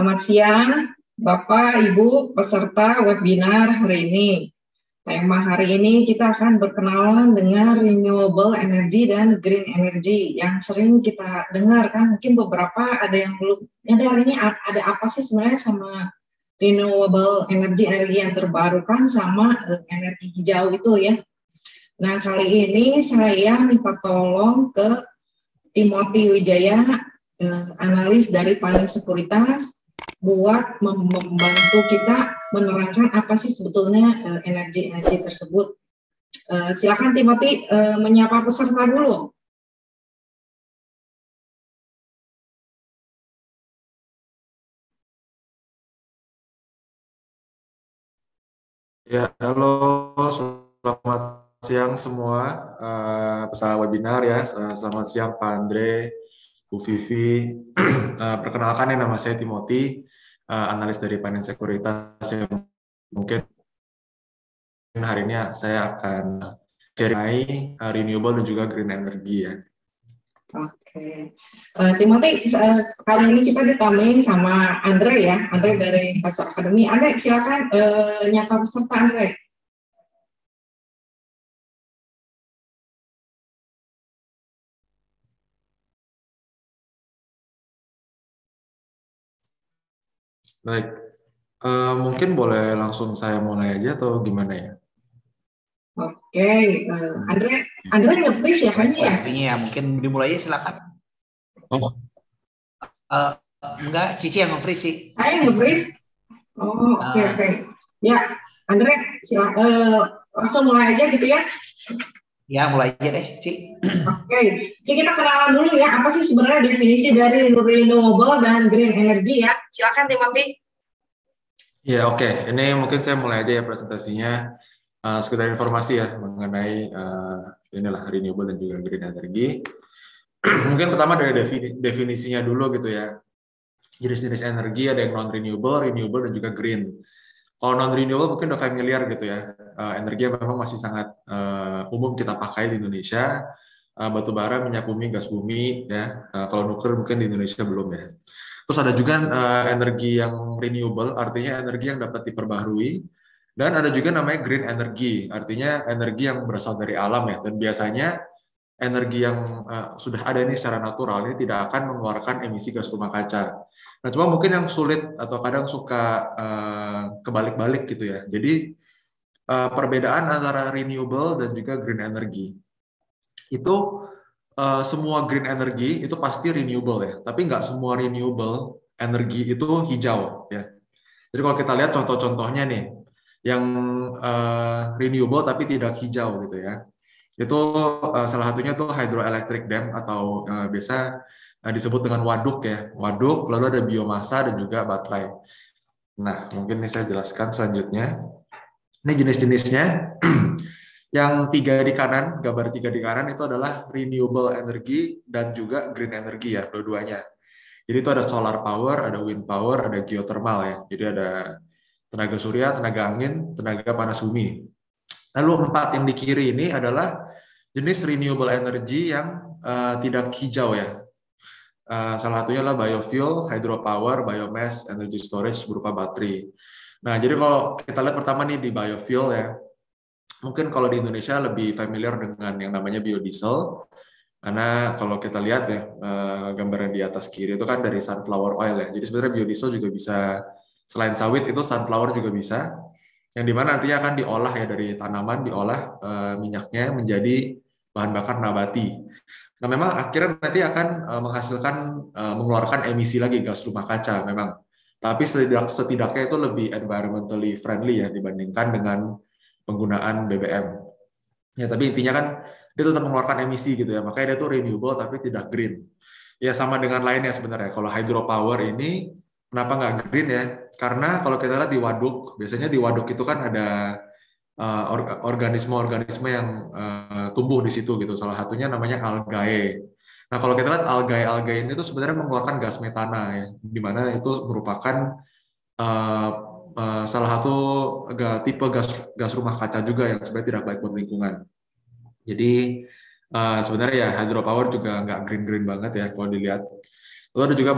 Selamat siang, Bapak, Ibu, peserta webinar hari ini. Tema hari ini kita akan berkenalan dengan renewable energy dan green energy yang sering kita dengar kan. Mungkin beberapa ada yang belum, ada hari ini ada apa sih sebenarnya sama renewable energy, energi yang terbarukan sama energi hijau itu ya. Nah, kali ini saya minta tolong ke Timothy Wijaya, analis dari Panin Sekuritas, buat membantu kita menerangkan apa sih sebetulnya energi-energi tersebut. Silakan Timothy menyapa peserta dulu. Ya, halo, selamat siang semua peserta webinar ya. Selamat siang Pak Andre, Bu Vivi. Perkenalkan, nama saya Timothy, analis dari Panin Sekuritas. Mungkin hari ini saya akan sharing renewable dan juga green energy ya. Oke, Timothy, kali ini kita ditambahin sama Andre ya, Andre dari Investor Academy. Andre, silakan nyapa peserta Andre. Baik, mungkin boleh langsung saya mulai aja atau gimana ya? Oke, Andre nge-freeze ya kayaknya ya? Ya, mungkin dimulai aja silakan. Oh. Enggak, Cici yang nge-freeze sih. Saya nge-freeze? Oh, oke. Ya, Andre, langsung mulai aja gitu ya? Ya, mulai aja deh, Ci. Oke, kita kenalan dulu ya, apa sih sebenarnya definisi dari renewable dan green energy ya? Silakan Timothy. Ya, oke. Ini mungkin saya mulai aja ya presentasinya. Sekedar informasi ya mengenai inilah renewable dan juga green energy. Mungkin pertama dari definisinya dulu gitu ya. Jenis-jenis energi ada yang non-renewable, renewable, dan juga green. Kalau non-renewable mungkin udah familiar gitu ya. Energi yang memang masih sangat umum kita pakai di Indonesia. Batu bara, minyak bumi, gas bumi ya. Kalau nuklir mungkin di Indonesia belum ya. Terus ada juga energi yang renewable, artinya energi yang dapat diperbaharui. Dan ada juga namanya green energy, artinya energi yang berasal dari alam ya. Dan biasanya energi yang sudah ada ini secara natural ini tidak akan mengeluarkan emisi gas rumah kaca. Nah, cuma mungkin yang sulit atau kadang suka kebalik-balik gitu ya. Jadi perbedaan antara renewable dan juga green energy itu semua green energy itu pasti renewable ya, tapi nggak semua renewable energi itu hijau ya. Jadi kalau kita lihat contoh-contohnya nih, yang renewable tapi tidak hijau gitu ya. Itu salah satunya tuh hydroelectric dam atau biasa disebut dengan waduk ya. Waduk, lalu ada biomasa dan juga baterai. Nah, mungkin ini saya jelaskan selanjutnya. Ini jenis-jenisnya. Yang tiga di kanan, gambar tiga di kanan itu adalah renewable energy dan juga green energy ya, dua-duanya. Jadi itu ada solar power, ada wind power, ada geothermal ya. Jadi ada tenaga surya, tenaga angin, tenaga panas bumi. Lalu empat yang di kiri ini adalah jenis renewable energy yang tidak hijau ya. Salah satunya adalah biofuel, hydropower, biomass, energy storage berupa baterai. Nah, jadi kalau kita lihat pertama nih di biofuel ya, mungkin kalau di Indonesia lebih familiar dengan yang namanya biodiesel, karena kalau kita lihat ya gambaran di atas kiri itu kan dari sunflower oil ya. Jadi sebenarnya biodiesel juga bisa, selain sawit itu sunflower juga bisa, yang dimana nantinya akan diolah ya dari tanaman, diolah minyaknya menjadi bahan bakar nabati. Nah memang akhirnya nanti akan menghasilkan, mengeluarkan emisi lagi gas rumah kaca memang. Tapi setidaknya itu lebih environmentally friendly ya dibandingkan dengan penggunaan BBM. Ya, tapi intinya kan dia tetap mengeluarkan emisi gitu ya, makanya dia tuh renewable tapi tidak green. Ya sama dengan lainnya sebenarnya. Kalau hydropower ini kenapa nggak green ya? Karena kalau kita lihat di waduk, biasanya di waduk itu kan ada organisme-organisme yang tumbuh di situ gitu. Salah satunya namanya algae. Nah kalau kita lihat algae ini tuh sebenarnya mengeluarkan gas metana ya, di mana itu merupakan salah satu tipe gas rumah kaca juga yang sebenarnya tidak baik buat lingkungan. Jadi sebenarnya ya hydropower juga nggak green banget ya kalau dilihat. Lalu ada juga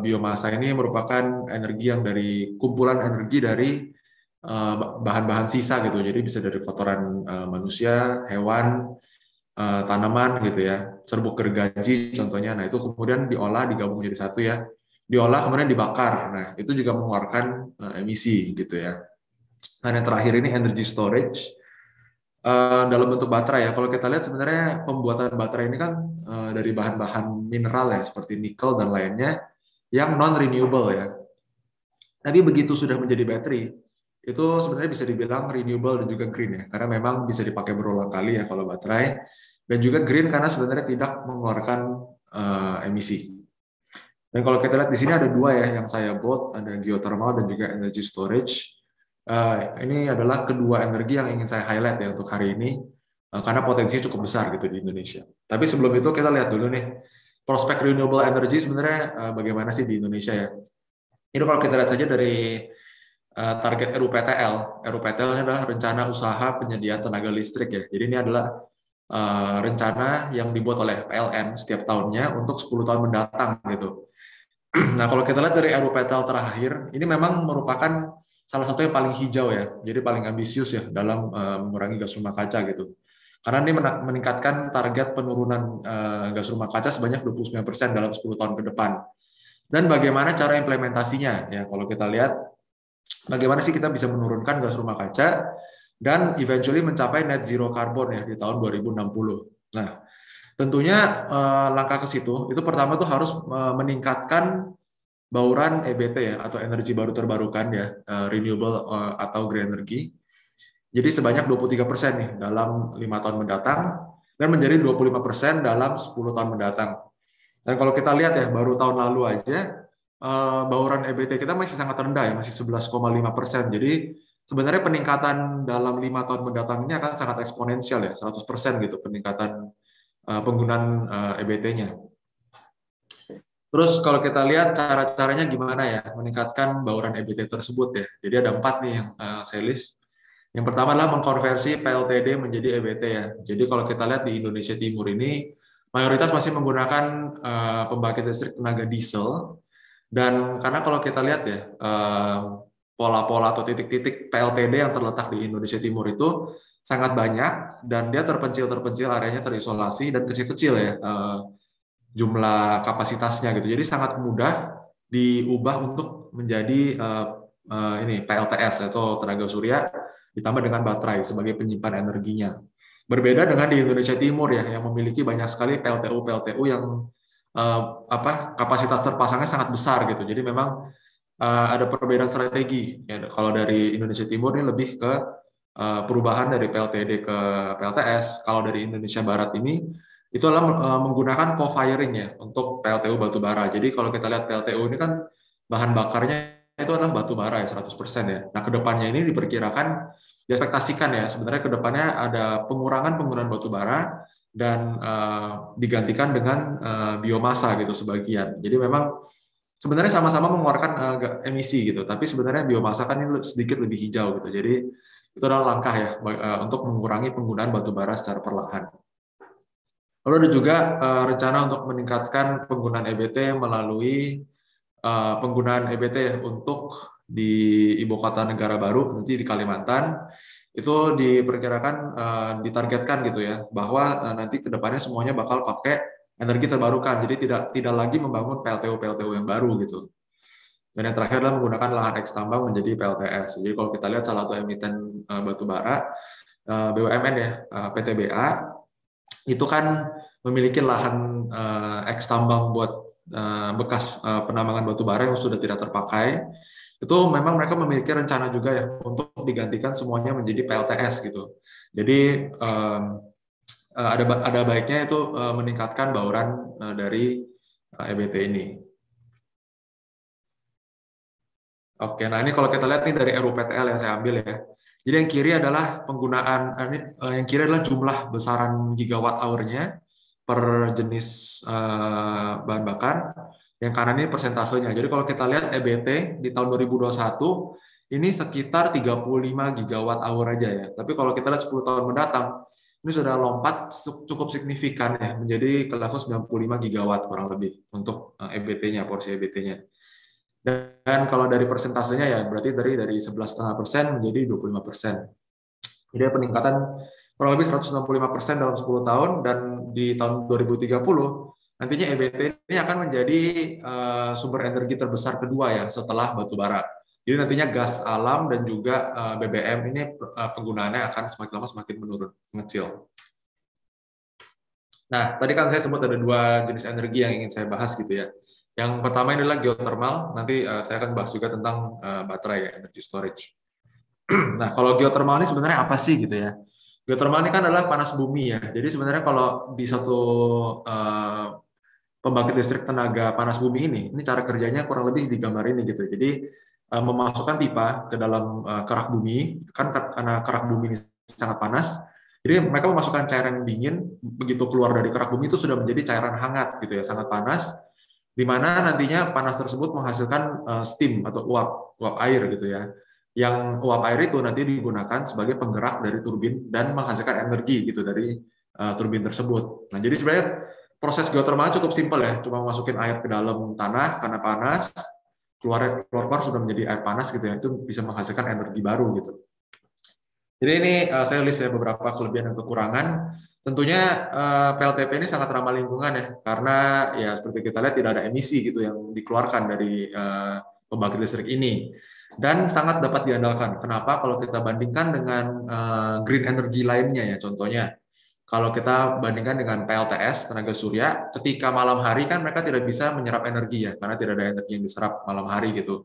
biomasa ini merupakan energi yang dari kumpulan energi dari bahan-bahan sisa gitu. Jadi bisa dari kotoran manusia, hewan, tanaman gitu ya, serbuk gergaji contohnya. Nah itu kemudian diolah, digabung menjadi satu ya, diolah kemudian dibakar. Nah itu juga mengeluarkan emisi gitu ya. Nah yang terakhir ini energy storage dalam bentuk baterai ya. Kalau kita lihat sebenarnya pembuatan baterai ini kan dari bahan-bahan mineral ya seperti nikel dan lainnya yang non renewable ya. Tapi begitu sudah menjadi baterai itu sebenarnya bisa dibilang renewable dan juga green ya, karena memang bisa dipakai berulang kali ya kalau baterai, dan juga green karena sebenarnya tidak mengeluarkan emisi. Dan kalau kita lihat di sini ada dua ya yang saya bold, ada geothermal dan juga energy storage. Ini adalah kedua energi yang ingin saya highlight ya untuk hari ini, karena potensinya cukup besar gitu di Indonesia. Tapi sebelum itu kita lihat dulu nih prospek renewable energy sebenarnya bagaimana sih di Indonesia ya. Ini kalau kita lihat saja dari target RUPTL. RUPTL ini adalah rencana usaha penyediaan tenaga listrik ya. Jadi ini adalah rencana yang dibuat oleh PLN setiap tahunnya untuk 10 tahun mendatang gitu. Nah, kalau kita lihat dari RUPTL terakhir, ini memang merupakan salah satu yang paling hijau ya. Jadi paling ambisius ya dalam mengurangi gas rumah kaca gitu. Karena ini meningkatkan target penurunan gas rumah kaca sebanyak 29% dalam 10 tahun ke depan. Dan bagaimana cara implementasinya ya, kalau kita lihat bagaimana sih kita bisa menurunkan gas rumah kaca dan eventually mencapai net zero carbon ya di tahun 2060. Nah, tentunya langkah ke situ itu pertama tuh harus meningkatkan bauran EBT ya atau energi baru terbarukan ya, renewable atau green energy. Jadi sebanyak 23% nih dalam 5 tahun mendatang dan menjadi 25% dalam 10 tahun mendatang. Dan kalau kita lihat ya baru tahun lalu aja bauran EBT kita masih sangat rendah ya, masih 11,5%. Jadi sebenarnya peningkatan dalam 5 tahun mendatang ini akan sangat eksponensial ya, 100% gitu peningkatan penggunaan EBT-nya. Terus kalau kita lihat cara-caranya gimana ya meningkatkan bauran EBT tersebut ya. Jadi ada 4 nih yang saya list. Yang pertama adalah mengkonversi PLTD menjadi EBT ya. Jadi kalau kita lihat di Indonesia Timur ini mayoritas masih menggunakan pembangkit listrik tenaga diesel. Dan karena kalau kita lihat ya, pola-pola atau titik-titik PLTD yang terletak di Indonesia Timur itu sangat banyak, dan dia terpencil-terpencil, areanya terisolasi, dan kecil-kecil ya jumlah kapasitasnya gitu. Jadi sangat mudah diubah untuk menjadi ini PLTS atau tenaga surya ditambah dengan baterai sebagai penyimpan energinya. Berbeda dengan di Indonesia Timur ya, yang memiliki banyak sekali PLTU yang kapasitas terpasangnya sangat besar gitu. Jadi memang ada perbedaan strategi. Ya, kalau dari Indonesia Timur ini lebih ke perubahan dari PLTD ke PLTS. Kalau dari Indonesia Barat ini itu adalah menggunakan co-firing ya untuk PLTU batubara. Jadi kalau kita lihat PLTU ini kan bahan bakarnya itu adalah batubara ya 100% ya. Nah kedepannya ini diperkirakan, diekspektasikan ya sebenarnya kedepannya ada pengurangan penggunaan batubara dan digantikan dengan biomasa gitu sebagian. Jadi memang sebenarnya sama-sama mengeluarkan emisi gitu, tapi sebenarnya biomasa kan ini sedikit lebih hijau gitu. Jadi itu adalah langkah ya untuk mengurangi penggunaan batubara secara perlahan. Lalu ada juga rencana untuk meningkatkan penggunaan EBT melalui penggunaan EBT untuk di ibu kota negara baru nanti di Kalimantan. Itu diperkirakan ditargetkan gitu ya bahwa nanti kedepannya semuanya bakal pakai energi terbarukan, jadi tidak lagi membangun PLTU yang baru gitu. Dan yang terakhir adalah menggunakan lahan eks tambang menjadi PLTS. Jadi kalau kita lihat salah satu emiten batubara BUMN ya, PTBA itu kan memiliki lahan eks tambang buat bekas penambangan batubara yang sudah tidak terpakai. Itu memang mereka memiliki rencana juga ya untuk digantikan semuanya menjadi PLTS gitu. Jadi ada baiknya itu meningkatkan bauran dari EBT ini. Oke, nah ini kalau kita lihat nih dari RUPTL yang saya ambil ya. Jadi yang kiri adalah penggunaan, yang kiri adalah jumlah besaran gigawatt hour-nya per jenis bahan bakar. Yang kanan ini persentasenya. Jadi kalau kita lihat EBT di tahun 2021 ini sekitar 35 gigawatt hour aja ya. Tapi kalau kita lihat 10 tahun mendatang ini sudah lompat cukup signifikan ya, menjadi ke level 95 gigawatt kurang lebih untuk EBT-nya, porsi EBT-nya. Dan kalau dari persentasenya ya berarti dari 11,5% menjadi 25%. Jadi peningkatan kurang lebih 165% dalam 10 tahun, dan di tahun 2030 nantinya EBT ini akan menjadi sumber energi terbesar kedua ya setelah batu bara. Jadi nantinya gas alam dan juga BBM ini penggunaannya akan semakin lama semakin menurun, mengecil. Nah, tadi kan saya sebut ada dua jenis energi yang ingin saya bahas gitu ya. Yang pertama ini adalah geothermal, nanti saya akan bahas juga tentang baterai ya, energy storage. Nah, kalau geothermal ini sebenarnya apa sih gitu ya? Geothermal ini kan adalah panas bumi ya. Jadi sebenarnya kalau di satu pembangkit listrik tenaga panas bumi ini cara kerjanya kurang lebih digambar ini gitu. Jadi memasukkan pipa ke dalam kerak bumi, kan karena kerak bumi ini sangat panas. Jadi mereka memasukkan cairan dingin, begitu keluar dari kerak bumi itu sudah menjadi cairan hangat gitu ya, sangat panas, di mana nantinya panas tersebut menghasilkan steam atau uap air gitu ya. Yang uap air itu nanti digunakan sebagai penggerak dari turbin dan menghasilkan energi gitu dari turbin tersebut. Nah, jadi sebenarnya proses geothermal cukup simpel ya, cuma masukin air ke dalam tanah karena panas, keluar sudah menjadi air panas gitu ya, itu bisa menghasilkan energi baru gitu. Jadi ini saya list ya beberapa kelebihan dan kekurangan. Tentunya PLTP ini sangat ramah lingkungan ya, karena ya seperti kita lihat tidak ada emisi gitu yang dikeluarkan dari pembangkit listrik ini, dan sangat dapat diandalkan. Kenapa? Kalau kita bandingkan dengan green energy lainnya ya, contohnya kalau kita bandingkan dengan PLTS tenaga surya, ketika malam hari kan mereka tidak bisa menyerap energi ya, karena tidak ada energi yang diserap malam hari gitu.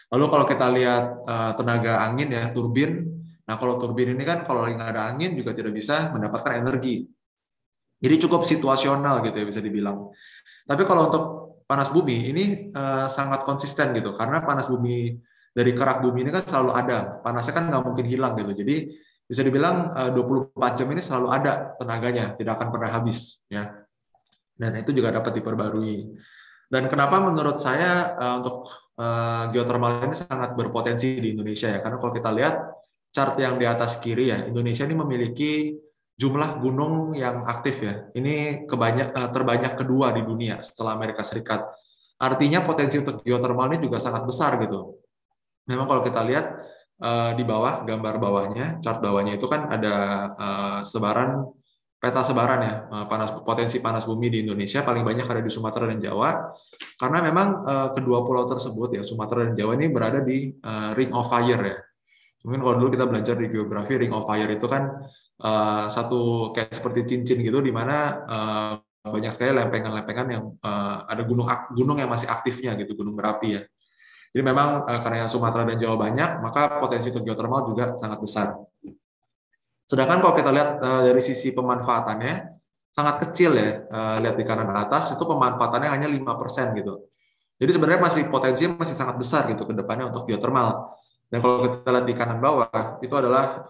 Lalu kalau kita lihat tenaga angin ya, turbin. Nah, kalau turbin ini kan kalau nggak ada angin juga tidak bisa mendapatkan energi. Jadi cukup situasional gitu ya bisa dibilang. Tapi kalau untuk panas bumi ini sangat konsisten gitu, karena panas bumi dari kerak bumi ini kan selalu ada. Panasnya kan nggak mungkin hilang gitu. Jadi bisa dibilang 24 jam ini selalu ada tenaganya, tidak akan pernah habis ya. Dan itu juga dapat diperbarui. Dan kenapa menurut saya untuk geothermal ini sangat berpotensi di Indonesia ya, karena kalau kita lihat chart yang di atas kiri ya, Indonesia ini memiliki jumlah gunung yang aktif ya. Ini terbanyak kedua di dunia setelah Amerika Serikat. Artinya potensi untuk geothermal ini juga sangat besar gitu. Memang kalau kita lihat di bawah, gambar bawahnya, chart bawahnya itu kan ada peta sebaran ya, potensi panas bumi di Indonesia paling banyak ada di Sumatera dan Jawa, karena memang kedua pulau tersebut ya, Sumatera dan Jawa ini berada di Ring of Fire ya. Mungkin kalau dulu kita belajar di geografi, Ring of Fire itu kan satu kayak seperti cincin gitu, di mana banyak sekali lempengan-lempengan yang ada gunung yang masih aktifnya gitu, gunung berapi ya. Jadi memang karena Sumatera dan Jawa banyak, maka potensi untuk geothermal juga sangat besar. Sedangkan kalau kita lihat dari sisi pemanfaatannya sangat kecil ya, lihat di kanan atas itu pemanfaatannya hanya 5% gitu. Jadi sebenarnya potensinya masih sangat besar gitu ke depannya untuk geothermal. Dan kalau kita lihat di kanan bawah, itu adalah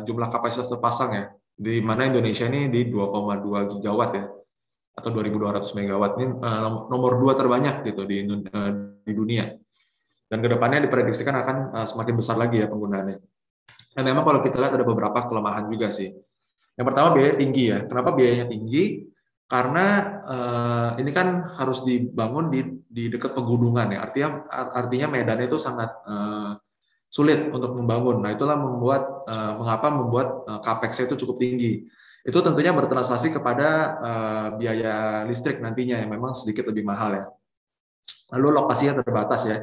jumlah kapasitas terpasang ya, di mana Indonesia ini di 2,2 gigawatt ya, atau 2.200 megawatt, ini nomor 2 terbanyak gitu di dunia. Dan ke depannya diprediksikan akan semakin besar lagi ya penggunaannya. Dan memang kalau kita lihat ada beberapa kelemahan juga sih. Yang pertama biaya tinggi ya. Kenapa biayanya tinggi? Karena ini kan harus dibangun di dekat pegunungan ya. Artinya medannya itu sangat sulit untuk membangun. Nah, itulah mengapa membuat capex-nya itu cukup tinggi. Itu tentunya bertranslasi kepada biaya listrik nantinya yang memang sedikit lebih mahal ya. Lalu lokasinya terbatas ya,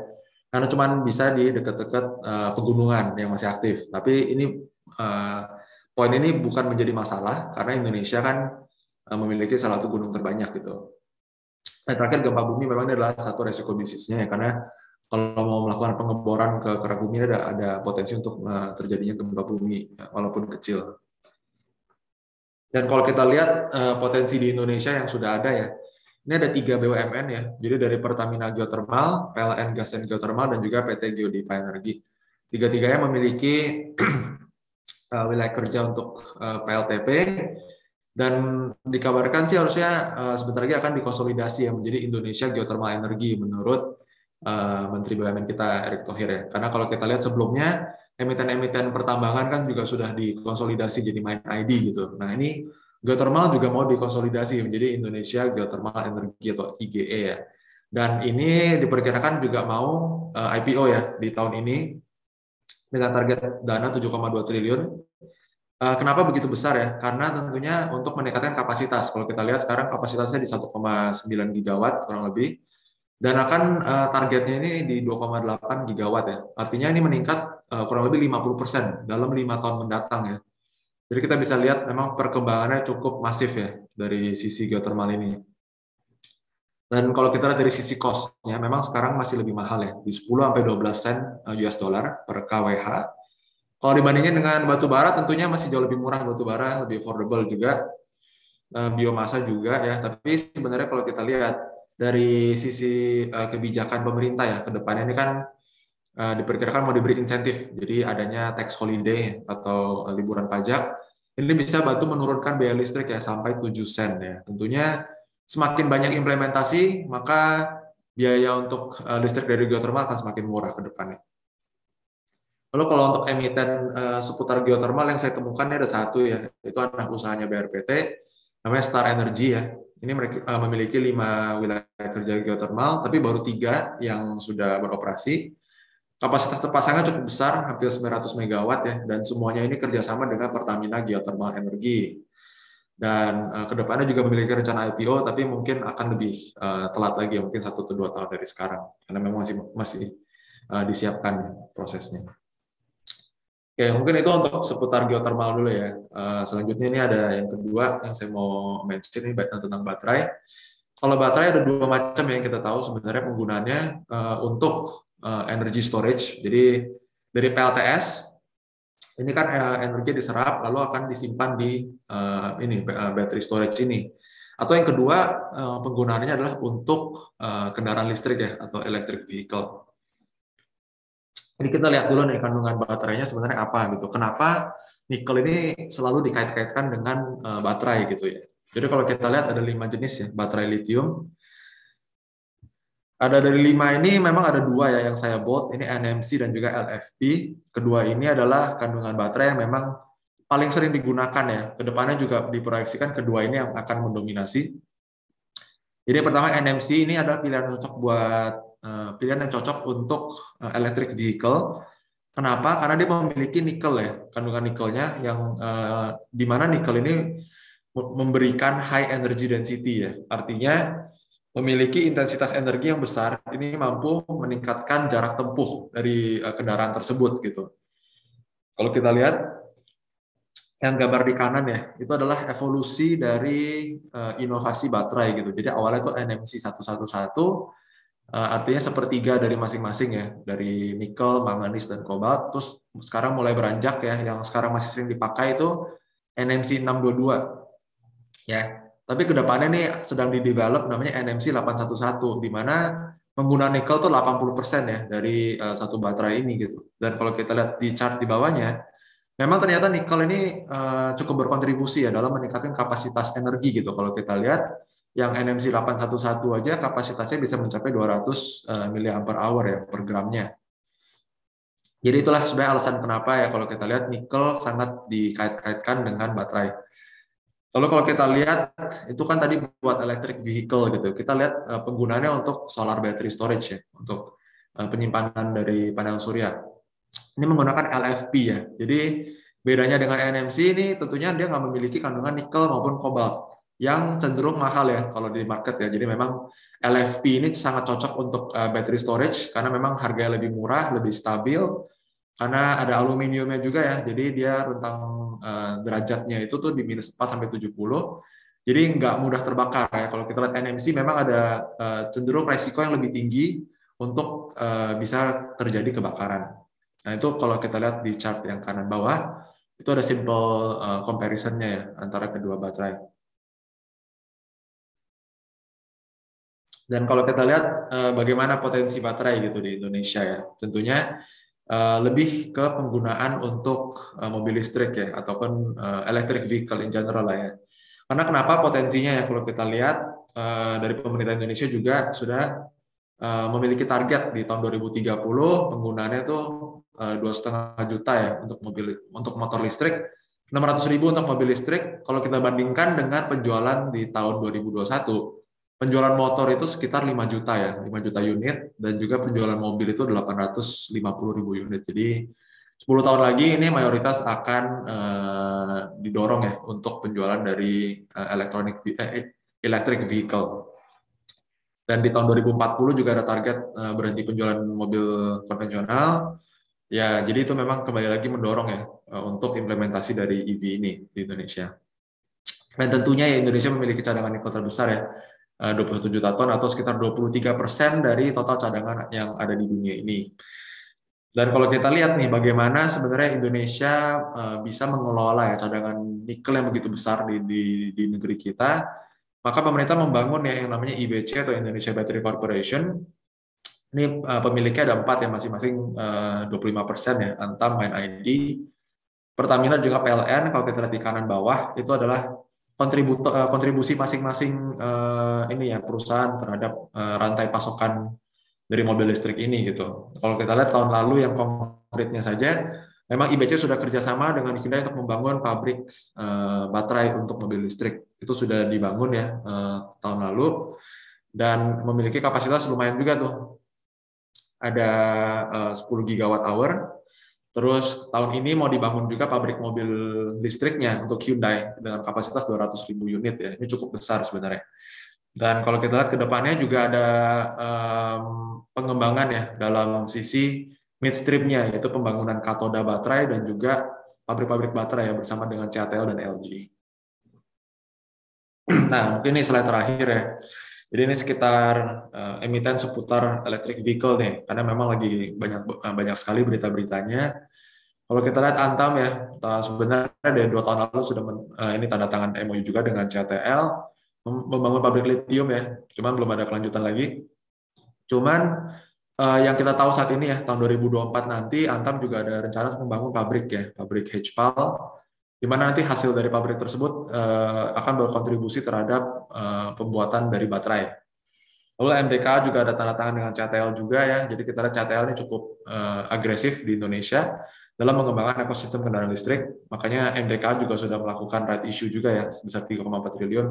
karena cuma bisa di dekat-dekat pegunungan yang masih aktif. Tapi ini poin ini bukan menjadi masalah karena Indonesia kan memiliki salah satu gunung terbanyak gitu. Nah, terakhir gempa bumi memang ini adalah satu resiko bisnisnya ya, karena kalau mau melakukan pengeboran ke kerak bumi ada potensi untuk terjadinya gempa bumi walaupun kecil. Dan kalau kita lihat potensi di Indonesia yang sudah ada ya, ini ada 3 BUMN ya, jadi dari Pertamina Geothermal, PLN Gas and Geothermal, dan juga PT Geodipa Energi. Tiga-tiganya memiliki wilayah kerja untuk PLTP, dan dikabarkan sih harusnya sebentar lagi akan dikonsolidasi ya menjadi Indonesia Geothermal Energy menurut Menteri BUMN kita Erick Thohir ya. Karena kalau kita lihat sebelumnya emiten-emiten pertambangan kan juga sudah dikonsolidasi jadi MindID gitu. Nah, ini geothermal juga mau dikonsolidasi menjadi Indonesia Geothermal Energy atau IGE ya. Dan ini diperkirakan juga mau IPO ya di tahun ini dengan target dana 7,2 triliun. Kenapa begitu besar ya? Karena tentunya untuk meningkatkan kapasitas. Kalau kita lihat sekarang kapasitasnya di 1,9 gigawatt kurang lebih, dan akan targetnya ini di 2,8 gigawatt ya. Artinya ini meningkat kurang lebih 50% dalam 5 tahun mendatang ya. Jadi kita bisa lihat memang perkembangannya cukup masif ya dari sisi geothermal ini. Dan kalau kita lihat dari sisi cost-nya, memang sekarang masih lebih mahal ya, di 10-12 sen US dollar per kWh. Kalau dibandingin dengan batu bara, tentunya masih jauh lebih murah batu bara, lebih affordable juga, biomasa juga ya. Tapi sebenarnya kalau kita lihat dari sisi kebijakan pemerintah ya, ke depannya ini kan diperkirakan mau diberi insentif, jadi adanya tax holiday atau liburan pajak, ini bisa bantu menurunkan biaya listrik ya sampai 7 sen ya. Tentunya semakin banyak implementasi, maka biaya untuk listrik dari geothermal akan semakin murah ke depannya. Lalu kalau untuk emiten seputar geothermal yang saya temukan ini ada satu ya, itu anak usahanya BRPT, namanya Star Energy ya. Ini mereka memiliki 5 wilayah kerja geothermal, tapi baru 3 yang sudah beroperasi. Kapasitas terpasangnya cukup besar, hampir 900 megawatt ya, dan semuanya ini kerjasama dengan Pertamina Geothermal Energy. Dan kedepannya juga memiliki rencana IPO, tapi mungkin akan lebih telat lagi, mungkin 1-2 tahun dari sekarang, karena memang masih disiapkan prosesnya. Oke, mungkin itu untuk seputar geothermal dulu ya. Selanjutnya ini ada yang kedua yang saya mau mention ini tentang baterai. Kalau baterai ada 2 macam yang kita tahu sebenarnya penggunaannya untuk energy storage. Jadi dari PLTS ini kan energi diserap lalu akan disimpan di ini battery storage ini. Atau yang kedua penggunaannya adalah untuk kendaraan listrik ya atau electric vehicle. Ini kita lihat dulu nih kandungan baterainya sebenarnya apa gitu. Kenapa nikel ini selalu dikait-kaitkan dengan baterai gitu ya. Jadi kalau kita lihat ada 5 jenis ya baterai lithium. Ada dari 5 ini memang ada 2 ya yang saya bold, ini NMC dan juga LFP. Kedua ini adalah kandungan baterai yang memang paling sering digunakan ya. Kedepannya juga diproyeksikan kedua ini yang akan mendominasi. Jadi pertama NMC ini adalah pilihan yang cocok untuk electric vehicle. Kenapa? Karena dia memiliki nikel ya, kandungan nikelnya yang di mana nikel ini memberikan high energy density ya. Artinya memiliki intensitas energi yang besar, ini mampu meningkatkan jarak tempuh dari kendaraan tersebut gitu. Kalau kita lihat yang gambar di kanan ya, itu adalah evolusi dari inovasi baterai gitu. Jadi awalnya itu NMC 111, artinya sepertiga dari masing-masing ya, dari nikel, manganis, dan kobalt. Terus sekarang mulai beranjak ya, yang sekarang masih sering dipakai itu NMC 622 ya. Tapi kedepannya nih sedang di-develop namanya NMC 811, di mana penggunaan nikel tuh 80% ya dari satu baterai ini gitu. Dan kalau kita lihat di chart di bawahnya, memang ternyata nikel ini cukup berkontribusi ya dalam meningkatkan kapasitas energi gitu. Kalau kita lihat yang NMC 811 aja kapasitasnya bisa mencapai 200 mAh ya per gramnya. Jadi itulah sebenarnya alasan kenapa ya kalau kita lihat nikel sangat dikait-kaitkan dengan baterai. Lalu kalau kita lihat, itu kan tadi buat electric vehicle gitu. Kita lihat penggunaannya untuk solar battery storage ya, untuk penyimpanan dari panel surya. Ini menggunakan LFP ya. Jadi bedanya dengan NMC ini tentunya dia nggak memiliki kandungan nikel maupun kobalt yang cenderung mahal ya kalau di market ya. Jadi memang LFP ini sangat cocok untuk battery storage karena memang harganya lebih murah, lebih stabil. Karena ada aluminiumnya juga ya, jadi dia rentang derajatnya itu tuh di minus 4 sampai 70, jadi nggak mudah terbakar ya. Kalau kita lihat NMC memang ada cenderung resiko yang lebih tinggi untuk bisa terjadi kebakaran. Nah itu kalau kita lihat di chart yang kanan bawah, itu ada simple comparison-nya ya antara kedua baterai. Dan kalau kita lihat bagaimana potensi baterai gitu di Indonesia ya, tentunya lebih ke penggunaan untuk mobil listrik ya, ataupun electric vehicle in general lah ya. Karena kenapa potensinya ya kalau kita lihat dari pemerintah Indonesia juga sudah memiliki target di tahun 2030 penggunaannya itu 2,5 juta ya untuk motor listrik, 600.000 untuk mobil listrik. Kalau kita bandingkan dengan penjualan di tahun 2021, penjualan motor itu sekitar 5 juta ya, 5 juta unit, dan juga penjualan mobil itu 850.000 unit. Jadi 10 tahun lagi ini mayoritas akan didorong ya untuk penjualan dari electric vehicle. Dan di tahun 2040 juga ada target berhenti penjualan mobil konvensional. Ya, jadi itu memang kembali lagi mendorong ya untuk implementasi dari EV ini di Indonesia. Dan tentunya ya Indonesia memiliki cadangan nikel terbesar ya, 27 juta ton atau sekitar 23% dari total cadangan yang ada di dunia ini. Dan kalau kita lihat nih bagaimana sebenarnya Indonesia bisa mengelola ya cadangan nikel yang begitu besar di negeri kita, maka pemerintah membangun ya yang namanya IBC atau Indonesia Battery Corporation. Ini pemiliknya ada 4 yang masing-masing 25% ya, Antam, MindID, Pertamina juga PLN. Kalau kita lihat di kanan bawah itu adalah kontribusi masing-masing ini ya perusahaan terhadap rantai pasokan dari mobil listrik ini gitu. Kalau kita lihat tahun lalu yang konkretnya saja, memang IBC sudah kerjasama dengan Hyundai untuk membangun pabrik baterai untuk mobil listrik. Itu sudah dibangun ya tahun lalu dan memiliki kapasitas lumayan juga tuh. Ada 10 gigawatt hour. Terus tahun ini mau dibangun juga pabrik mobil listriknya untuk Hyundai dengan kapasitas 200.000 unit ya. Ini cukup besar sebenarnya. Dan kalau kita lihat ke depannya juga ada pengembangan ya dalam sisi midstream-nya, yaitu pembangunan katoda baterai dan juga pabrik-pabrik baterai ya bersama dengan CATL dan LG. Nah, mungkin ini slide terakhir ya. Jadi ini sekitar emiten seputar electric vehicle nih, karena memang lagi banyak sekali berita-beritanya. Kalau kita lihat Antam ya, sebenarnya dari 2 tahun lalu sudah ini tanda tangan MOU juga dengan CATL, membangun pabrik litium ya, cuman belum ada kelanjutan lagi. Cuman yang kita tahu saat ini ya, tahun 2024 nanti Antam juga ada rencana untuk membangun pabrik ya, pabrik HPAL, di mana nanti hasil dari pabrik tersebut akan berkontribusi terhadap pembuatan dari baterai. Lalu MDK juga ada tanda tangan dengan CATL juga ya, jadi kita lihat CATL ini cukup agresif di Indonesia dalam mengembangkan ekosistem kendaraan listrik. Makanya MDK juga sudah melakukan right issue juga ya, sebesar 3,4 triliun.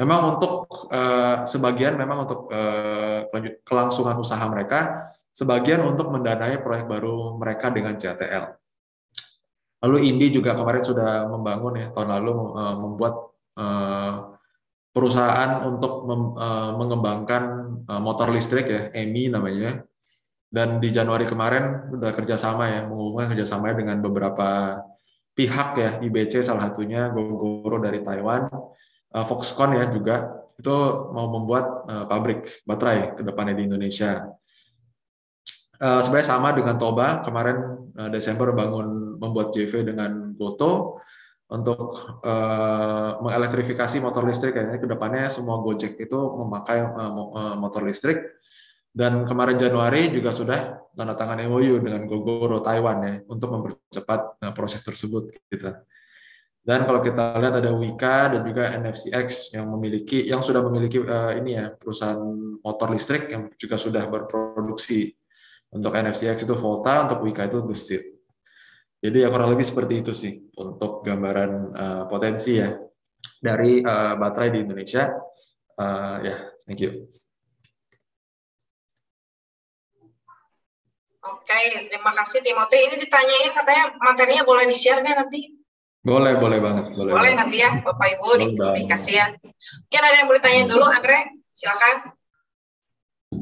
Memang untuk sebagian memang untuk kelangsungan usaha mereka, sebagian untuk mendanai proyek baru mereka dengan CATL. Lalu Indi juga kemarin sudah membangun ya, tahun lalu membuat perusahaan untuk mengembangkan motor listrik ya, EMI namanya. Dan di Januari kemarin sudah kerjasama ya, menghubungkan kerjasamanya dengan beberapa pihak ya, IBC salah satunya, Gogoro dari Taiwan, Foxconn ya juga, itu mau membuat pabrik baterai ke depannya di Indonesia. Sebenarnya sama dengan Toba, kemarin Desember membuat JV dengan Goto untuk mengelektrifikasi motor listrik. Kayaknya ke depannya semua Gojek itu memakai motor listrik. Dan kemarin Januari juga sudah tanda tangan MOU dengan Gogoro Taiwan ya untuk mempercepat proses tersebut gitu. Dan kalau kita lihat ada Wika dan juga NFCX yang sudah memiliki ini ya perusahaan motor listrik yang juga sudah berproduksi. Untuk NFCX itu Volta, untuk Wika itu Gesit. Jadi ya kurang lebih seperti itu sih untuk gambaran potensi ya dari baterai di Indonesia. Thank you. Oke, terima kasih Timothy. Ini ditanyain katanya materinya boleh di-share nggak nanti? Boleh banget. Boleh nanti ya, Bapak Ibu dikasih ya. Mungkin ada yang boleh tanya dulu, Andre, silakan.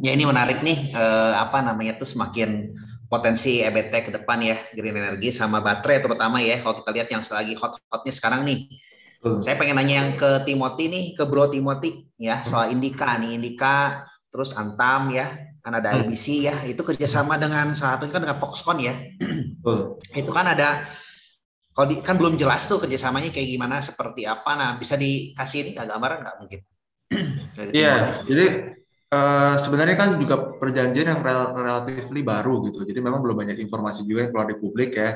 Ya ini menarik nih, semakin potensi EBT ke depan ya, green energy sama baterai terutama ya, kalau kita lihat yang lagi hot-hotnya sekarang nih. Saya pengen nanya yang ke Timothy nih, ke Bro Timothy ya, soal Indika terus Antam ya, kan ada IBC ya, itu kerjasama dengan salah satunya kan dengan Foxconn ya. Itu kan ada, kan belum jelas tuh kerjasamanya kayak gimana, seperti apa. Nah, bisa dikasih ini gambaran nggak mungkin? Iya, jadi sebenarnya kan juga perjanjian yang relatif baru gitu, jadi memang belum banyak informasi juga yang keluar di publik ya.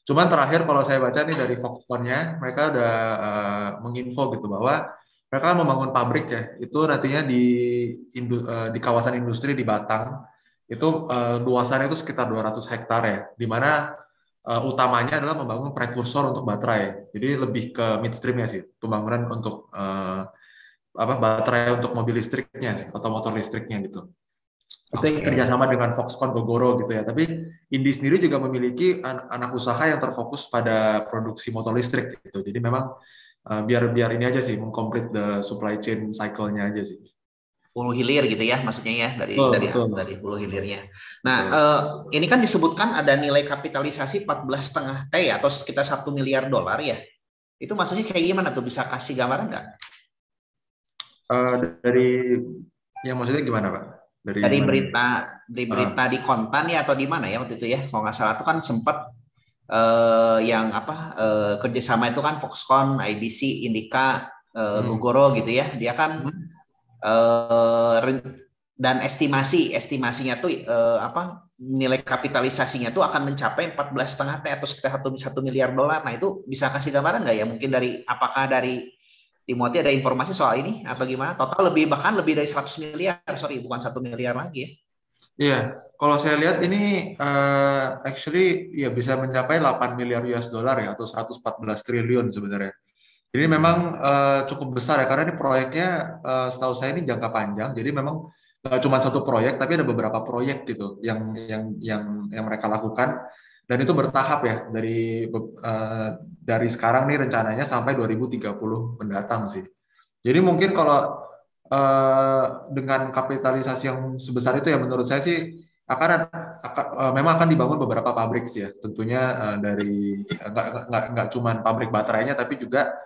Cuman terakhir kalau saya baca nih dari Foxconn-nya, mereka udah menginfo gitu bahwa mereka kan membangun pabrik ya, itu nantinya di kawasan industri di Batang, itu luasannya itu sekitar 200 hektar ya, di mana utamanya adalah membangun prekursor untuk baterai. Jadi lebih ke midstream ya sih, pembangunan untuk baterai untuk mobil listriknya sih, atau motor listriknya gitu. Itu kerjasama dengan Foxconn Gogoro gitu ya. Tapi Indi sendiri juga memiliki anak usaha yang terfokus pada produksi motor listrik gitu. Jadi memang biar ini aja sih, mengcomplete the supply chain cycle-nya aja sih. Hulu hilir gitu ya, maksudnya ya, dari hulu hilirnya. Nah, ini kan disebutkan ada nilai kapitalisasi 14,5 T atau sekitar $1 miliar ya. Itu maksudnya kayak gimana tuh? Bisa kasih gambaran nggak? Yang maksudnya gimana, Pak? Dari berita di Kontan ya, atau di mana ya waktu itu ya? Kalau nggak salah itu kan sempat kerjasama itu kan Foxconn, IBC, Indika, Gogoro gitu ya. Dia kan dan estimasinya tuh nilai kapitalisasinya tuh akan mencapai 14,5 T atau sekitar $1 miliar. Nah itu bisa kasih gambaran nggak ya? Mungkin apakah dari Timothy ada informasi soal ini atau gimana? Total bahkan lebih dari 100 miliar, bukan 1 miliar lagi ya? Iya, kalau saya lihat ini actually ya bisa mencapai 8 miliar US dollar ya, atau 114 triliun sebenarnya. Jadi memang cukup besar ya, karena ini proyeknya setahu saya ini jangka panjang. Jadi memang nggak cuma satu proyek, tapi ada beberapa proyek gitu yang mereka lakukan, dan itu bertahap ya, dari sekarang nih rencananya sampai 2030 mendatang sih. Jadi mungkin kalau dengan kapitalisasi yang sebesar itu ya, menurut saya sih memang akan dibangun beberapa pabrik sih ya, tentunya dari nggak cuma pabrik baterainya, tapi juga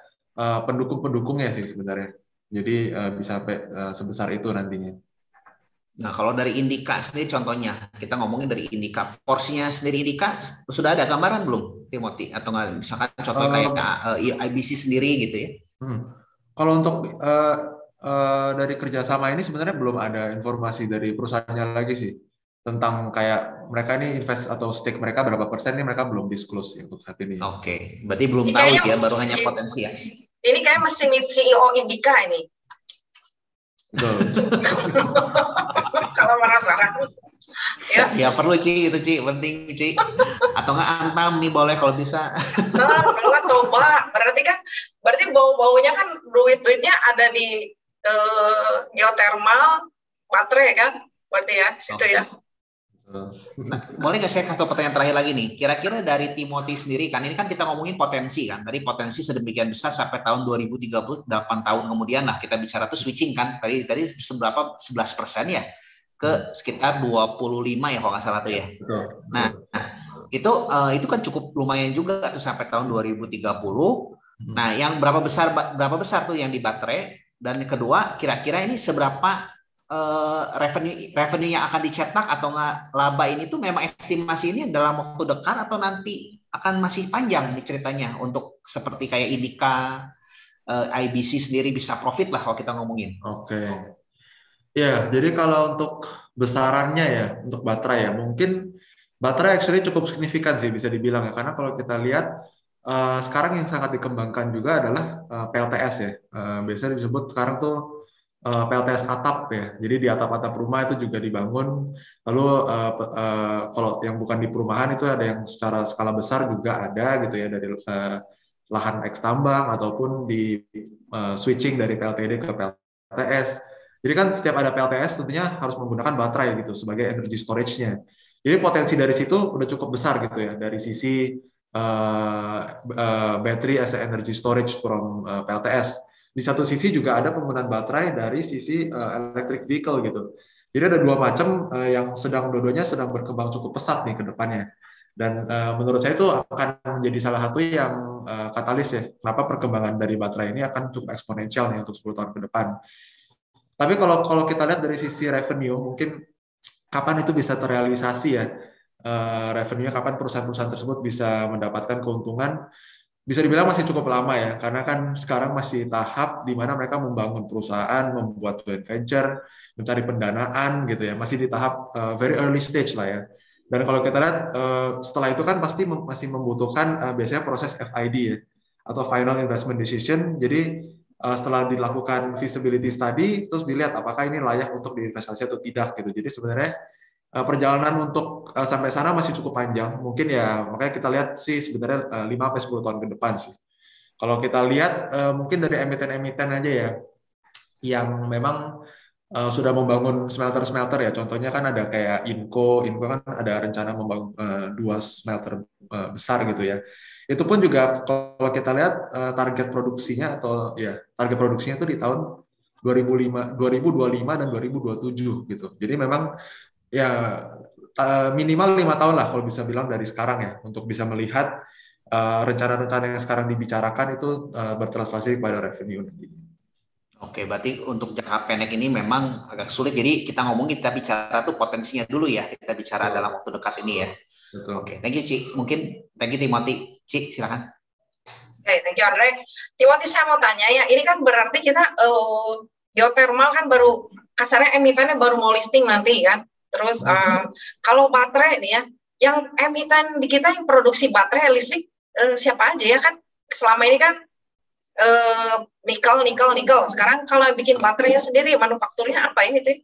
pendukung-pendukungnya sih sebenarnya. Jadi bisa sampai sebesar itu nantinya. Nah, kalau dari Indika sendiri contohnya, kita ngomongin dari Indika, porsinya sendiri Indika sudah ada gambaran belum, Timothy? Atau nggak, misalkan contoh kayak IBC sendiri gitu ya? Kalau untuk dari kerjasama ini sebenarnya belum ada informasi dari perusahaannya lagi sih, tentang kayak mereka ini invest atau stake mereka berapa persen, ini mereka belum disclose ya untuk saat ini. Oke, berarti belum tahu ya, baru hanya potensi ya. Ini kayak mesti meet CEO Indika ini. Kalau penasaran. Ya perlu Ci, itu Ci, penting Ci. Atau nggak Antam nih boleh kalau bisa. Kalau nggak Toba, berarti bau-baunya kan duitnya ada di geothermal, baterai kan, berarti ya situ ya. Nah, boleh nggak saya kasih pertanyaan terakhir lagi nih? Kira-kira dari Timothy sendiri kan, ini kan kita ngomongin potensi kan, dari potensi sedemikian besar sampai tahun 2030, 8 tahun kemudian lah kita bicara tuh switching kan, tadi seberapa 11% ya, ke sekitar 25 ya kalau nggak salah tuh ya. Nah itu kan cukup lumayan juga tuh sampai tahun 2030. Nah yang berapa besar tuh yang di baterai, dan kedua kira-kira ini seberapa revenue yang akan dicetak atau nggak laba ini tuh memang estimasi ini dalam waktu dekat atau nanti akan masih panjang nih ceritanya untuk seperti kayak Indika, IBC sendiri bisa profit lah kalau kita ngomongin. Oke. Ya, jadi kalau untuk besarannya ya, untuk baterai ya, mungkin baterai actually cukup signifikan sih bisa dibilang ya, karena kalau kita lihat sekarang yang sangat dikembangkan juga adalah PLTS ya. Biasanya disebut sekarang tuh PLTS atap ya, jadi di atap-atap rumah itu juga dibangun. Lalu kalau yang bukan di perumahan itu ada yang secara skala besar juga ada gitu ya, dari lahan eks tambang ataupun di switching dari PLTD ke PLTS. Jadi kan setiap ada PLTS tentunya harus menggunakan baterai gitu sebagai energy storage-nya. Jadi potensi dari situ udah cukup besar gitu ya, dari sisi battery as a energy storage from PLTS. Di satu sisi juga ada penggunaan baterai dari sisi electric vehicle gitu. Jadi ada dua macam yang dua-duanya sedang berkembang cukup pesat nih ke depannya. Dan menurut saya itu akan menjadi salah satu yang katalis ya, kenapa perkembangan dari baterai ini akan cukup eksponensial nih untuk 10 tahun ke depan. Tapi kalau kita lihat dari sisi revenue, mungkin kapan itu bisa terrealisasi ya, revenue-nya, kapan perusahaan-perusahaan tersebut bisa mendapatkan keuntungan, bisa dibilang masih cukup lama ya, karena kan sekarang masih tahap di mana mereka membangun perusahaan, membuat joint venture, mencari pendanaan gitu ya, masih di tahap very early stage lah ya. Dan kalau kita lihat setelah itu kan pasti masih membutuhkan biasanya proses FID ya, atau Final Investment Decision. Jadi setelah dilakukan feasibility study, terus dilihat apakah ini layak untuk diinvestasi atau tidak gitu. Jadi sebenarnya perjalanan untuk sampai sana masih cukup panjang. Mungkin ya makanya kita lihat sih sebenarnya 5-10 tahun ke depan sih. Kalau kita lihat mungkin dari emiten-emiten aja ya, yang memang sudah membangun smelter-smelter ya. Contohnya kan ada kayak Inco kan ada rencana membangun 2 smelter besar gitu ya. Itu pun juga kalau kita lihat target produksinya itu di tahun 2025 dan 2027 gitu. Jadi memang ya minimal 5 tahun lah kalau bisa bilang dari sekarang ya untuk bisa melihat rencana-rencana yang sekarang dibicarakan itu bertranslasi kepada revenue nanti. Oke, berarti untuk jangka pendek ini memang agak sulit. Jadi kita bicara tuh potensinya dulu ya. Kita bicara dalam waktu dekat ini ya. Betul. Oke, thank you Ci. Mungkin thank you Timothy. Ci, silakan. Oke, thank you Andre. Timothy, saya mau tanya ya, ini kan berarti kita geothermal kan baru kasarnya emitennya baru mau listing nanti kan. Terus kalau baterai nih ya, yang emiten di kita yang produksi baterai listrik siapa aja ya kan? Selama ini kan nikel. Sekarang kalau yang bikin baterainya sendiri manufakturnya apa ini tuh?